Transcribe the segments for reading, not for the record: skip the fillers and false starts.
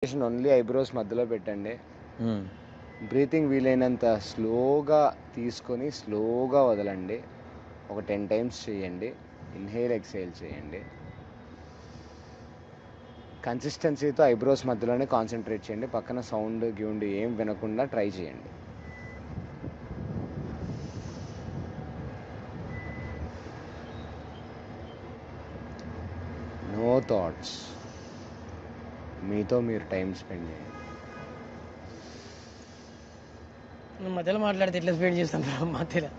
Only eyebrows మధ్యలో పెట్టండి. Breathing వీలైనంత స్లోగా తీసుకొని స్లోగా వదలండి. ఒక 10 టైమ్స్ చేయండి. ఇన్హేల్ ఎక్స్హేల్ చేయండి. కన్సిస్టెన్సీతో ఐబ్రోస్ మధ్యలోనే కాన్సన్ట్రేట్ చేయండి. పక్కన సౌండ్ గ్యూండ్ ఏం వినకుండా ట్రై చేయండి. No thoughts. మీతో మీరు టైం స్పెండ్ చేయండి. మధ్యలో మాట్లాడితే ఎట్లా స్పెండ్ చేస్తాం మధ్యలో?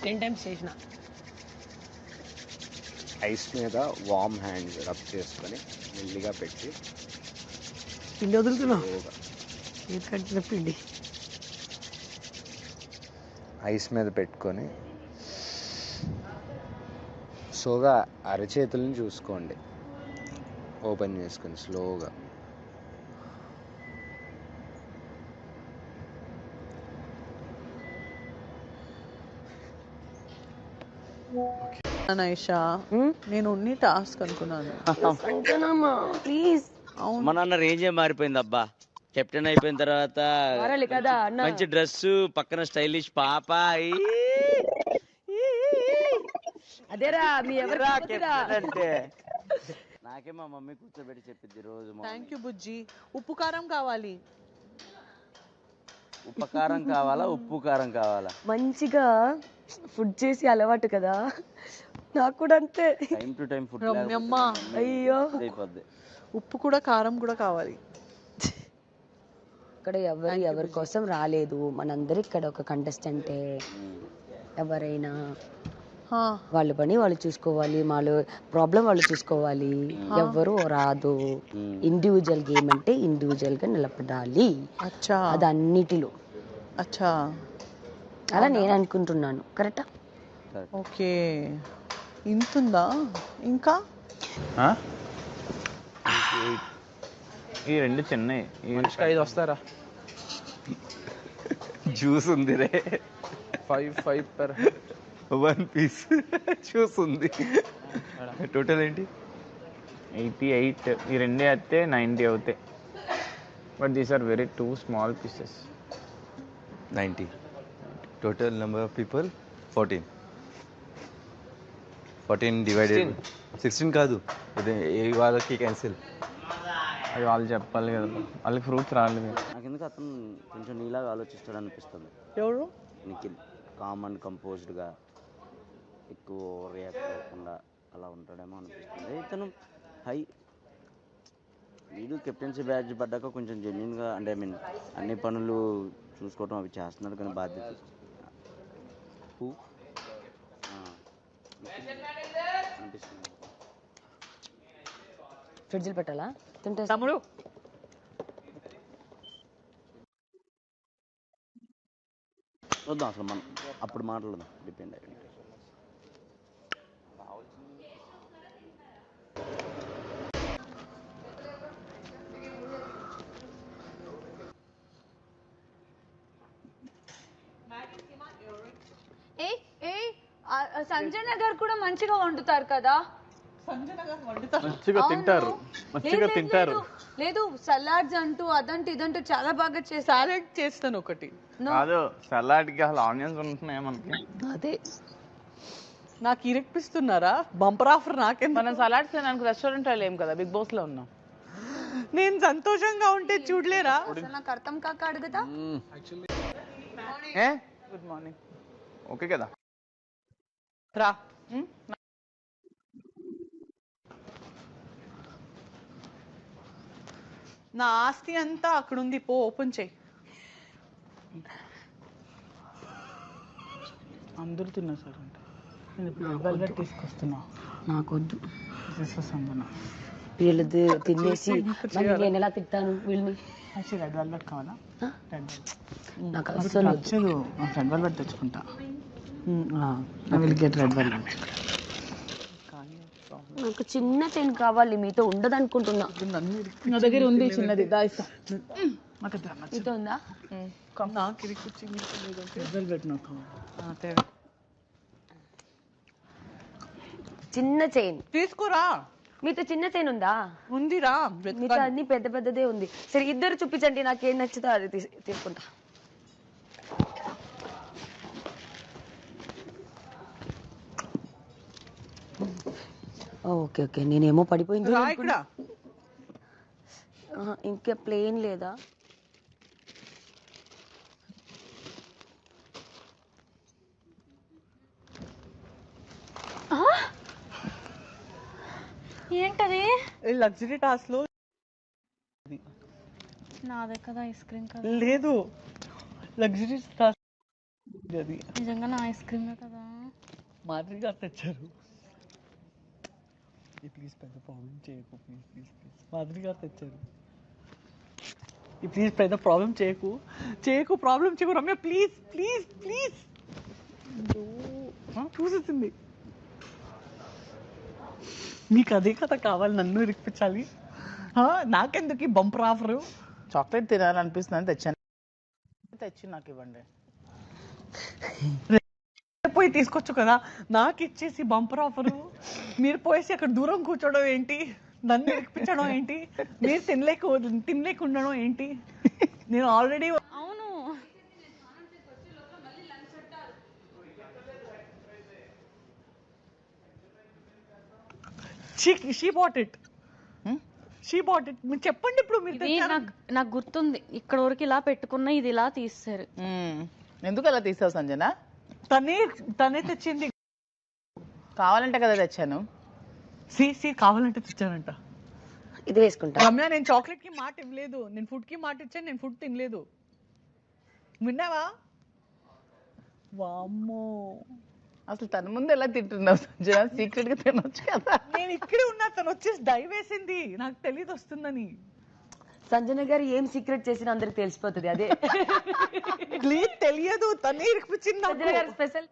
టెన్ టైమ్స్ చేసిన. ఐస్ మీద వామ్ హ్యాండ్ రబ్ చేసుకొని మెల్లిగా పెట్టి పిండి వదులుతున్నావు. ఏది కట్టిన పిండి ఐస్ మీద పెట్టుకొని స్లోగా అరచేతులను చూసుకోండి. ఓపెన్ చేసుకొని స్లోగా. నైషా, నేను ఉన్ని టాస్క్ అనుకున్నాను. ప్లీజ్. మా నాన్న రేంజే మారిపోయింది అబ్బా. కెప్టెన్ అయిపోయిన తర్వాత మంచి డ్రెస్, పక్కన స్టైలిష్ పాప. అదేరా మీ ఎవరు అంటే నాకే మా మమ్మీ కూర్చోబెట్టి చెప్పింది రోజు. థ్యాంక్ యూ బుజ్జి. ఉప్పు కారం కావాలి. ఉప్పు కారం కావాలా, ఉప్పు కారం కావాలా? మంచిగా ఫుడ్ చేసి అలవాటు కదా, నాకు కూడా అంతే. Time to time food. అయ్యో, ఉప్పు కూడా కారం కూడా కావాలి. ఇక్కడ ఎవరి కోసం రాలేదు, మనందరి ఇక్కడ ఒక కంటెస్టెంటే. ఎవరైనా వాళ్ళ పని వాళ్ళు చూసుకోవాలి, వాళ్ళ ప్రాబ్లం వాళ్ళు చూసుకోవాలి. ఎవరు రాదు. ఇండివిజువల్ గేమ్ అంటే ఇండివిజువల్ గా నిలబడాలి. అది అన్నిటిలో. అలా నేను అనుకుంటున్నాను. కరెక్టా? ఓకే, ఇంతుందా ఇంకా? ఈ రెండు చిన్నవి. మనిషికి 5 వస్తారా? జ్యూస్ ఉంది రే. 5 per 1 piece జ్యూస్ ఉంది. టోటల్ ఏంటి? 88. ఈ రెండే అయితే 90 అవుతాయి. But these are very 2 small pieces. 90. Total number of people 14. 14 divided 16 కాదు, వాళ్ళకి క్యాన్సిల్. అది వాళ్ళు చెప్పాలి కదా, వాళ్ళకి ఫ్రూట్స్ రాలేదు. నాకు ఎందుకు అతను కొంచెం నీలాగా ఆలోచిస్తాడు అనిపిస్తుంది. ఎవరు? నిఖిల్ కామ్ అండ్ కంపోజ్డ్గా, ఎక్కువ రియాక్ట్ అవ్వకుండా అలా ఉంటాడేమో అనిపిస్తుంది. ఇతను వీడు కెప్టెన్సీ బ్యాడ్జ్ పడ్డాక కొంచెం జెన్యున్గా, అంటే ఐ మీన్ అన్ని పనులు చూసుకోవటం అవి చేస్తున్నాడు, కానీ బాధ్యత అనిపిస్తుంది. ఫ్రిడ్జ్లు పెట్టాలా తింటే? తమ్ముడు చూద్దాం, అసలు మనం అప్పుడు మాట్లాడదాం. డిపెండ్ అయ్యి సంజయ్ నగర్ కూడా మంచిగా వండుతారు కదా. మంచిగా తింటారు. లేదు, సలాడ్స్ అంటూ అదంటూ ఇదంటూ చాలా బాగా చేస్తారు. సాలెడ్ చేస్తాను ఒకటి. కాదు, సలాడ్ కి అసలు ఆనియన్స్ ఉంటున్నాయి మనకి. అదే నాకు ఇరక్పిస్తున్నారా? బంపర్ ఆఫర్ నాకే. మనం సలాడ్స్ తినడానికి రెస్టారెంట్ వెళ్ళాం కదా, బిగ్ బాస్ లో ఉన్నాం. నేను సంతోషంగా ఉంటే చూడలేరా? నాకు అర్థం కాక అడుగుతా. Good morning. ఓకే కదా? రా. నా ఆస్తి అంతా అక్కడ ఉంది, పో ఓపెన్ చేయి. అందరూ తిన్నా సార్ అంటే నేను ఇప్పుడు వెల్వెట్ తీసుకొస్తున్నా. నాకొద్దు. సంజన వీళ్ళది తినేసి మళ్ళీ నేను ఎలా తిట్టాను వీళ్ళని? యాక్చువల్లీ రెడ్ వెల్వెట్ కావాలా? నాకు అస్సలు నచ్చదు. రెడ్ వెల్వెట్ తెచ్చుకుంటా. I will get red velvet. నాకు చిన్న చైన్ కావాలి, మీతో ఉండదు అనుకుంటున్నా. నా దగ్గర ఉంది చిన్నది, దాయిస్తా. మీతో ఉందా? నాకు ఇరికొచ్చింది. రెడ్ వెల్వెట్ నాకు చిన్న చైన్ తీసుకురా. మీతో చిన్న చైన్ ఉందా? ఉందిరా. మీతో అన్ని పెద్ద పెద్దదే ఉంది. సరే ఇద్దరు చూపించండి, నాకేం నచ్చుతో అది తీసుకుంటా. ఓకే ఓకే, నేనేమో పడిపోయింది. ఇక్కడ ఇంకా ప్లేన్ లేదా? ఏంటది? లగ్జరీ టాస్క్ లో నాదే కదా ఐస్ క్రీమ్ కదా. లేదు, లగ్జరీ టాస్క్ అది నిజంగా నా ఐస్ క్రీమే కదా. మాదిరి గారు తెచ్చారు. ప్లీజ్ పెద్ద ప్రాబ్లం చేయకు, ప్లీజ్ ప్లీజ్ ప్లీజ్. మాదిరి గారు తెచ్చారు. ప్లీజ్ పెద్ద ప్రాబ్లం చేయకు, ప్రాబ్లం చేయకు రమ్య, ప్లీజ్ ప్లీజ్ ప్లీజ్. చూసేసింది. మీకు అదే కదా కావాలి, నన్ను ఇరికిపించాలి. నాకెందుకు ఈ బంపర్ ఆఫర్? చాక్లెట్ తినాలనిపిస్తుందని తెచ్చాను. తెచ్చి నాకు ఇవ్వండి. పోయి తీసుకొచ్చు కదా, నాకు ఇచ్చేసి బంపర్ ఆఫరు. మీరు పోయేసి అక్కడ దూరం కూర్చోవడం ఏంటి, నన్ను ఇరికిపించడం ఏంటి, మీరు తినలేక ఉండడం ఏంటి? నేను ఆల్రెడీ అవును. She bought it. మీరు చెప్పండి ఇప్పుడు. మీరు నాకు గుర్తుంది, ఇక్కడ వరకు ఇలా పెట్టుకున్నా, ఇది ఇలా తీస్తారు. ఎందుకు అలా తీసావు సంజన? తనే తెచ్చింది. కావాలంటే కదా తెచ్చాను. కావాలంటే తెచ్చానంట. ఇది వేసుకుంటా. రమ్య, నేను చాక్లెట్ కి మాట ఇవ్వలేదు, నేను ఫుడ్ కి మాట ఇచ్చాను. నేను ఫుడ్ తినలేదు, విన్నావా? వామ్మో, అసలు తన ముందు ఎలా తింటున్నావు సంజన? సీక్రెట్ గా తినొచ్చు కదా. నేను ఇక్కడే ఉన్నా, తను వచ్చేసి డై వేసింది, నాకు తెలియదు వస్తుందని. సంజన గారు ఏం సీక్రెట్ చేసినా అందరికి తెలిసిపోతుంది. అదే తెలియదు, తనే ఇరికిపించింది. సంజన గారు స్పెషల్